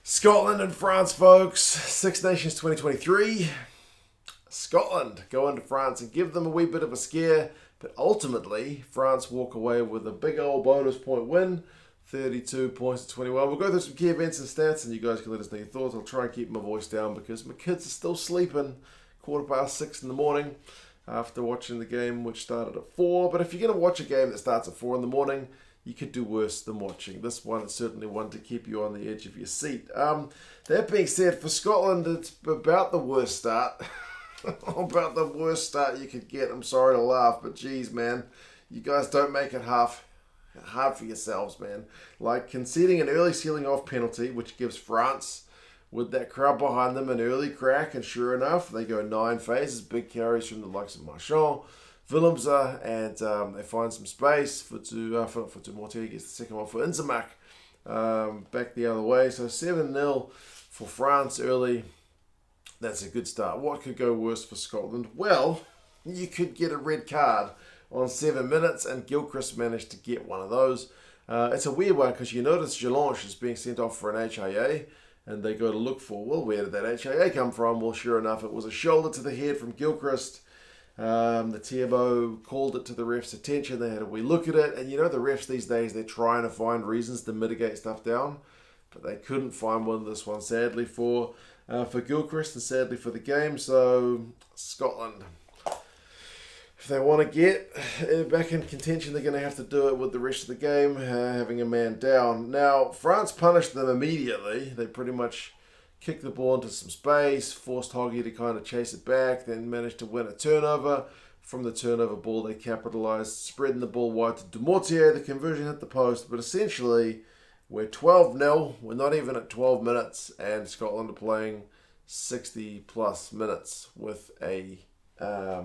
Scotland and France, folks. Six Nations 2023. Scotland go into France and give them a wee bit of a scare, but ultimately France walk away with a big old bonus point win, 32 points to 21. We'll go through some key events and stats, and you guys can let us know your thoughts. I'll try and keep my voice down because my kids are still sleeping 6:15 in the morning after watching the game, which started at 4. But if you're going to watch a game that starts at 4 in the morning, you could do worse than watching this one. It's certainly one to keep you on the edge of your seat. That being said, for Scotland, it's about the worst start. About the worst start you could get. I'm sorry to laugh, but geez, man, you guys don't make it half hard for yourselves, man. Like conceding an early sealing off penalty, which gives France, with that crowd behind them, an early crack, and sure enough, they go 9 phases, big carries from the likes of Marchand, Willemse, and they find some space for Dumortier. He gets the second one for Ntamack, back the other way. So 7-0 for France early. That's a good start. What could go worse for Scotland? Well, you could get a red card on 7 minutes, and Gilchrist managed to get one of those. It's a weird one because you notice Jelonch is being sent off for an HIA, and they go to look for, well, where did that HIA come from? Well, sure enough, it was a shoulder to the head from Gilchrist. The Thibaud called it to the ref's attention. They had a wee look at it, and you know the refs these days, they're trying to find reasons to mitigate stuff down, but they couldn't find one this one, sadly, for Gilchrist and sadly for the game. So Scotland, if they want to get back in contention, they're going to have to do it with the rest of the game, having a man down. Now, France punished them immediately. They pretty much kicked the ball into some space, forced Hoggy to kind of chase it back, then managed to win a turnover. From the turnover ball, they capitalised, spreading the ball wide to Dumortier. The conversion hit the post, but essentially, we're 12-0. We're not even at 12 minutes, and Scotland are playing 60-plus minutes with a, the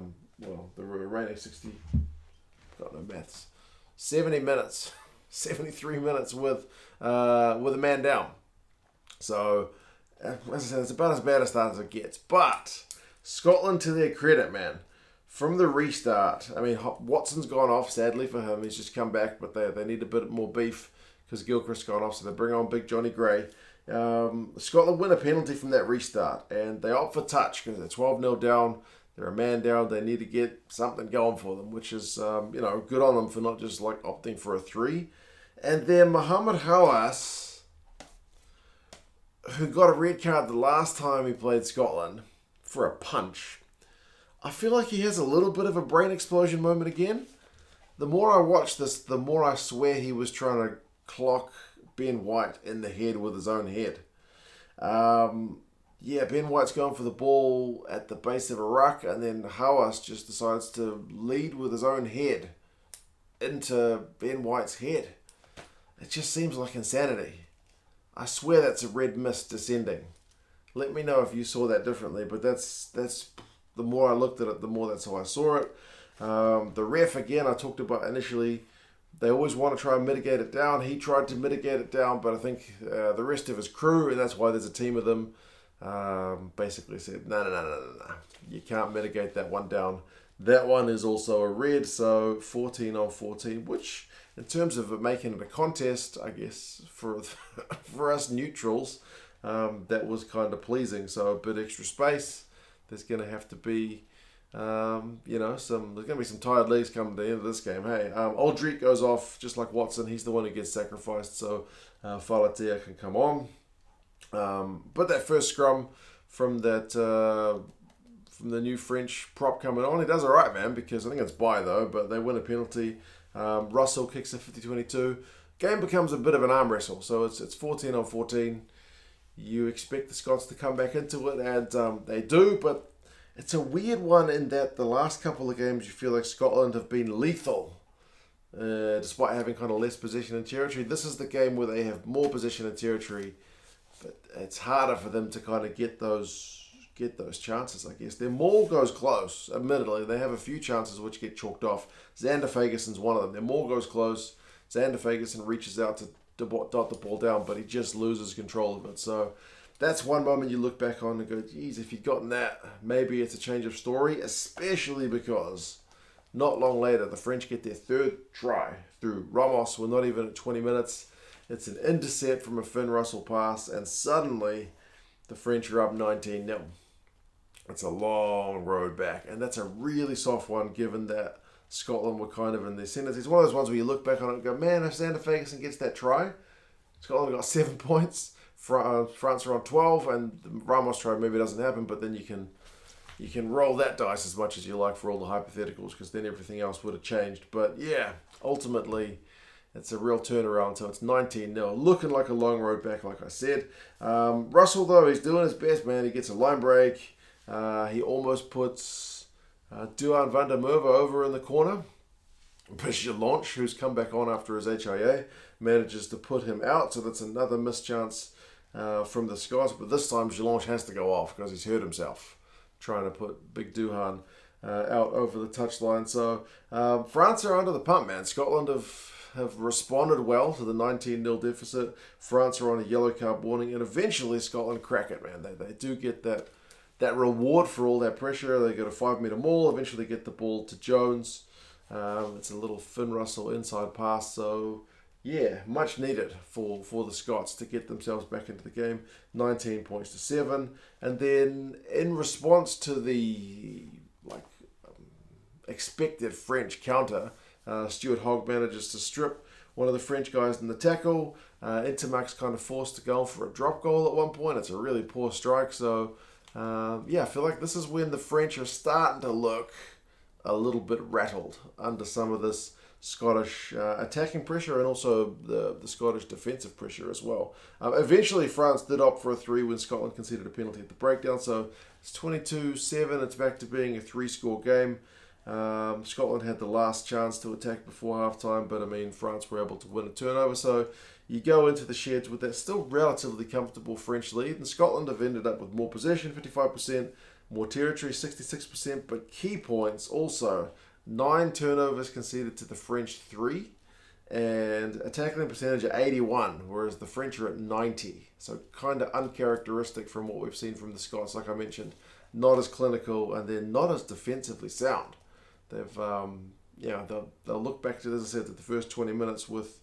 remaining 60, got no maths, 70 minutes, 73 minutes with a man down. So, as I said, it's about as bad a start as it gets. But Scotland, to their credit, man, from the restart, I mean, Watson's gone off, sadly for him. He's just come back, but they need a bit more beef because Gilchrist's gone off, so they bring on big Johnny Gray. Scotland win a penalty from that restart, and they opt for touch because they're 12-0 down. They're a man down. They need to get something going for them, which is, good on them for not just like opting for a 3. And then Mohamed Haouas, who got a red card the last time he played Scotland for a punch. I feel like he has a little bit of a brain explosion moment again. The more I watch this, the more I swear he was trying to clock Ben White in the head with his own head. Ben White's going for the ball at the base of a ruck, and then Haouas just decides to lead with his own head into Ben White's head. It just seems like insanity. I swear that's a red mist descending. Let me know if you saw that differently, but that's the more I looked at it, the more that's how I saw it. The ref, again, I talked about initially, they always want to try and mitigate it down. He tried to mitigate it down, but I think the rest of his crew, and that's why there's a team of them, basically said, no. You can't mitigate that one down. That one is also a red, so 14 on 14, which in terms of it making it a contest, I guess, for us neutrals, that was kind of pleasing. So a bit extra space. There's going to have to be, there's going to be some tired legs coming to the end of this game. Hey, Alldritt goes off just like Watson. He's the one who gets sacrificed, so Falatea can come on. But that first scrum from the new French prop coming on, he does all right, man, because I think it's Baille, though, but they win a penalty. Russell kicks a 50-22. Game becomes a bit of an arm wrestle, so it's 14 on 14. You expect the Scots to come back into it, and they do, but it's a weird one in that the last couple of games you feel like Scotland have been lethal, despite having kind of less possession and territory. This is the game where they have more possession and territory, but it's harder for them to kind of get those chances, I guess. Their maul goes close, admittedly. They have a few chances which get chalked off. Xander Fagerson's one of them. Their maul goes close. Xander Fagerson reaches out to dot the ball down, but he just loses control of it. So that's one moment you look back on and go, geez, if you'd gotten that, maybe it's a change of story, especially because not long later, the French get their third try through Ramos. We're not even at 20 minutes. It's an intercept from a Finn Russell pass, and suddenly the French are up 19-0. It's a long road back, and that's a really soft one given that Scotland were kind of in their centres. It's one of those ones where you look back on it and go, man, if Sander Ferguson gets that try, Scotland got 7 points, France are on 12, and the Ramos try maybe doesn't happen, but then you can roll that dice as much as you like for all the hypotheticals, because then everything else would have changed. But yeah, ultimately, it's a real turnaround, so it's 19-0, looking like a long road back, like I said. Russell, though, he's doing his best, man. He gets a line break. He almost puts Duan van der Merwe over in the corner. But Jelonch, who's come back on after his HIA, manages to put him out, so that's another missed chance from the Scots. But this time, Jelonch has to go off because he's hurt himself trying to put Big Duhan out over the touchline. So France are under the pump, man. Scotland have responded well to the 19-0 deficit. France are on a yellow card warning, and eventually Scotland crack it, man. They do get that reward for all that pressure. They get a 5-metre maul. Eventually they get the ball to Jones. It's a little Finn Russell inside pass. So, yeah, much needed for the Scots to get themselves back into the game. 19 points to 7. And then in response to the expected French counter, Stuart Hogg manages to strip one of the French guys in the tackle. Ntamack's kind of forced to go for a drop goal at one point. It's a really poor strike. So, I feel like this is when the French are starting to look a little bit rattled under some of this Scottish attacking pressure and also the Scottish defensive pressure as well. Eventually, France did opt for a 3 when Scotland conceded a penalty at the breakdown. So, it's 22-7. It's back to being a 3-score game. Scotland had the last chance to attack before halftime, but I mean, France were able to win a turnover. So you go into the sheds with that still relatively comfortable French lead, and Scotland have ended up with more possession, 55%, more territory, 66%, but key points also 9 turnovers conceded to the French 3, and a tackling percentage at 81, whereas the French are at 90. So kind of uncharacteristic from what we've seen from the Scots. Like I mentioned, not as clinical, and they're not as defensively sound. They've, they'll look back to, as I said, to the first 20 minutes with,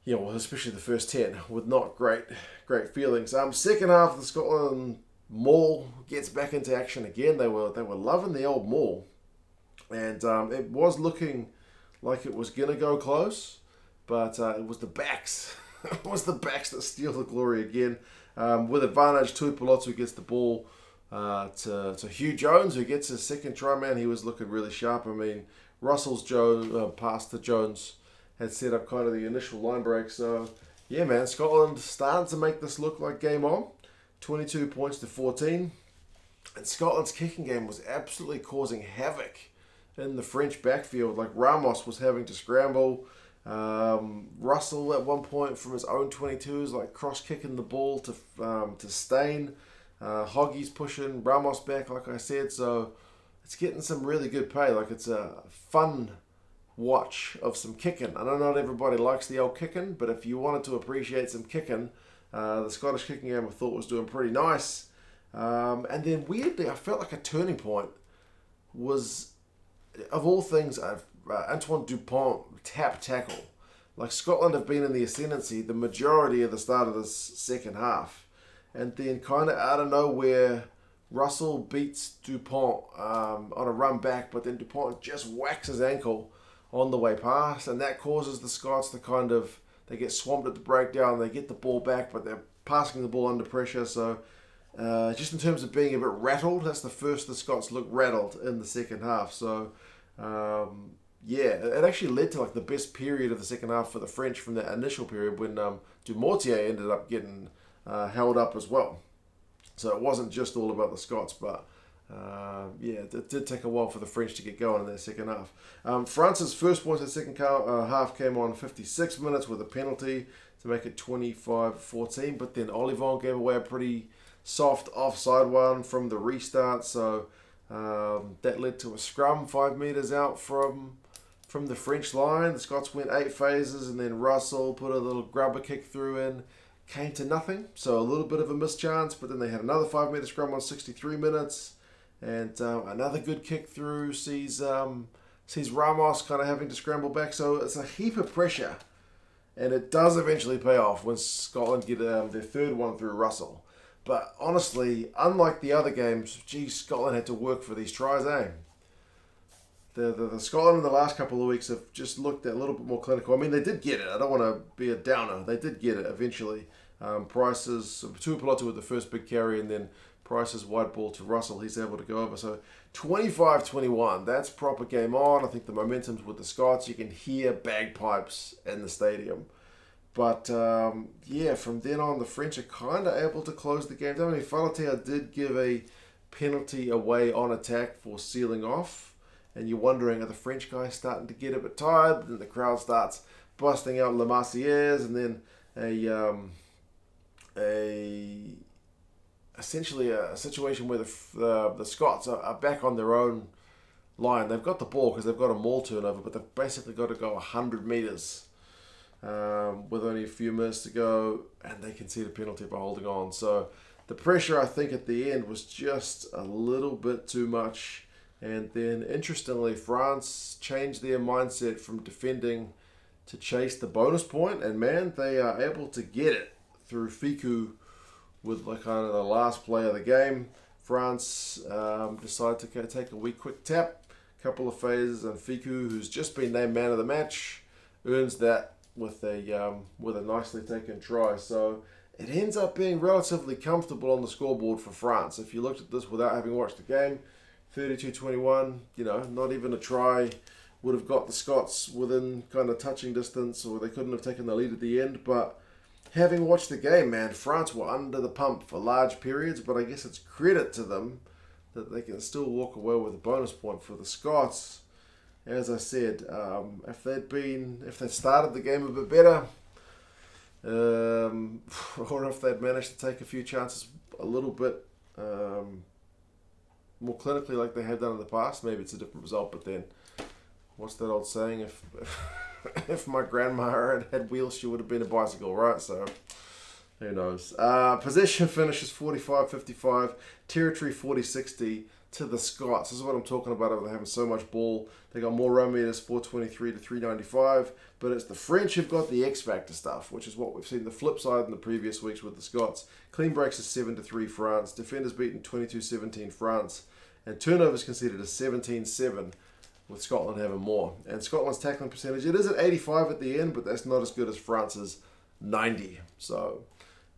especially the first 10, with not great feelings. Second half, the Scotland maul gets back into action again. They were loving the old maul, and it was looking like it was gonna go close, but it was the backs. It was the backs that steal the glory again. With advantage, Tuipulotu gets the ball to Hugh Jones, who gets his second try, man. He was looking really sharp. I mean, Russell's pass to Jones had set up kind of the initial line break. So, yeah, man, Scotland starting to make this look like game on. 22 points to 14. And Scotland's kicking game was absolutely causing havoc in the French backfield. Like, Ramos was having to scramble. Russell at one point from his own 22 is like cross-kicking the ball to Stain. Hoggy's pushing Ramos back, like I said, so it's getting some really good pay. Like, it's a fun watch of some kicking. I know not everybody likes the old kicking, but if you wanted to appreciate some kicking, the Scottish kicking game I thought was doing pretty nice. And then weirdly, I felt like a turning point was, of all things, Antoine Dupont tap tackle. Like, Scotland have been in the ascendancy the majority of the start of this second half. And then kind of out of nowhere, Russell beats Dupont on a run back, but then Dupont just whacks his ankle on the way past, and that causes the Scots to they get swamped at the breakdown, they get the ball back, but they're passing the ball under pressure. So just in terms of being a bit rattled, that's the first the Scots look rattled in the second half. So it actually led to like the best period of the second half for the French from that initial period when Dumortier ended up getting held up as well. So it wasn't just all about the Scots, but it did take a while for the French to get going in their second half. France's first points in the second half came on 56 minutes with a penalty to make it 25-14, but then Ollivon gave away a pretty soft offside one from the restart, so that led to a scrum 5 metres out from the French line. The Scots went 8 phases, and then Russell put a little grubber kick through in. Came to nothing, so a little bit of a missed chance, but then they had another 5 metre scrum on 63 minutes, and another good kick through sees Ramos kind of having to scramble back. So it's a heap of pressure And it does eventually pay off when Scotland get their third one through Russell. But honestly, unlike the other games, geez, Scotland had to work for these tries, eh? The Scotland in the last couple of weeks have just looked a little bit more clinical. I mean, they did get it. I don't want to be a downer. They did get it eventually. Price's Tuipulotu with the first big carry, and then Price's wide ball to Russell. He's able to go over. So 25-21. That's proper game on. I think the momentum's with the Scots. You can hear bagpipes in the stadium. But, yeah, from then on, the French are kind of able to close the game down. I mean, Falatea did give a penalty away on attack for sealing off. And you're wondering, are the French guys starting to get a bit tired? But then the crowd starts busting out La Marseillaise, and then essentially a situation where the Scots are back on their own line. They've got the ball because they've got a maul turnover, but they've basically got to go 100 metres with only a few minutes to go, and they concede a penalty by holding on. So the pressure, I think, at the end was just a little bit too much. And then, interestingly, France changed their mindset from defending to chase the bonus point. And, man, they are able to get it through Fickou with kind of the last play of the game. France decided to take a wee quick tap, couple of phases, and Fickou, who's just been named man of the match, earns that with a nicely taken try. So it ends up being relatively comfortable on the scoreboard for France. If you looked at this without having watched the game, 32-21, not even a try would have got the Scots within kind of touching distance, or they couldn't have taken the lead at the end. But having watched the game, man, France were under the pump for large periods, but I guess it's credit to them that they can still walk away with a bonus point. For the Scots, as I said, if they'd started the game a bit better, or if they'd managed to take a few chances a little bit more clinically like they have done in the past, maybe it's a different result. But then, what's that old saying? If my grandma had wheels, she would have been a bicycle, right? So, who knows? Possession finishes 45-55, territory 40-60 to the Scots. This is what I'm talking about. They're having so much ball. They got more run meters, 423 to 395. But it's the French who've got the X factor stuff, which is what we've seen the flip side in the previous weeks with the Scots. Clean breaks is 7-3 France. Defenders beaten 22-17 France. And turnovers conceded is 17-7, with Scotland having more. And Scotland's tackling percentage, it is at 85 at the end, but that's not as good as France's 90. So,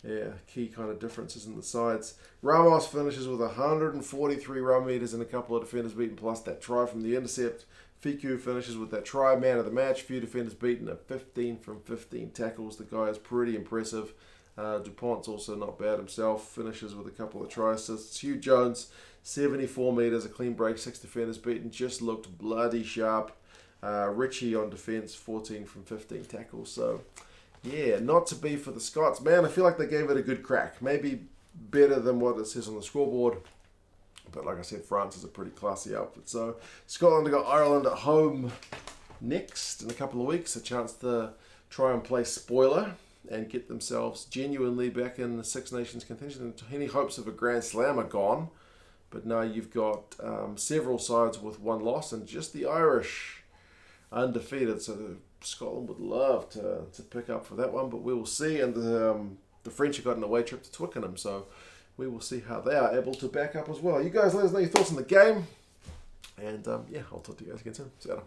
yeah, key kind of differences in the sides. Ramos finishes with 143 run meters and a couple of defenders beaten, plus that try from the intercept. Fickou finishes with that try, man of the match. Few defenders beaten at 15 from 15 tackles. The guy is pretty impressive. Dupont's also not bad himself. Finishes with a couple of try assists. Hugh Jones, 74 metres, a clean break, 6 defenders beaten. Just looked bloody sharp. Richie on defence, 14 from 15 tackles. So, yeah, not to be for the Scots. Man, I feel like they gave it a good crack. Maybe better than what it says on the scoreboard. But like I said, France is a pretty classy outfit. So, Scotland have got Ireland at home next in a couple of weeks. A chance to try and play spoiler and get themselves genuinely back in the Six Nations contention. Any hopes of a Grand Slam are gone. But now you've got several sides with one loss, and just the Irish undefeated. So Scotland would love to pick up for that one, but we will see. And the French have got an away trip to Twickenham, so we will see how they are able to back up as well. You guys let us know your thoughts on the game. And yeah, I'll talk to you guys again soon. See you later.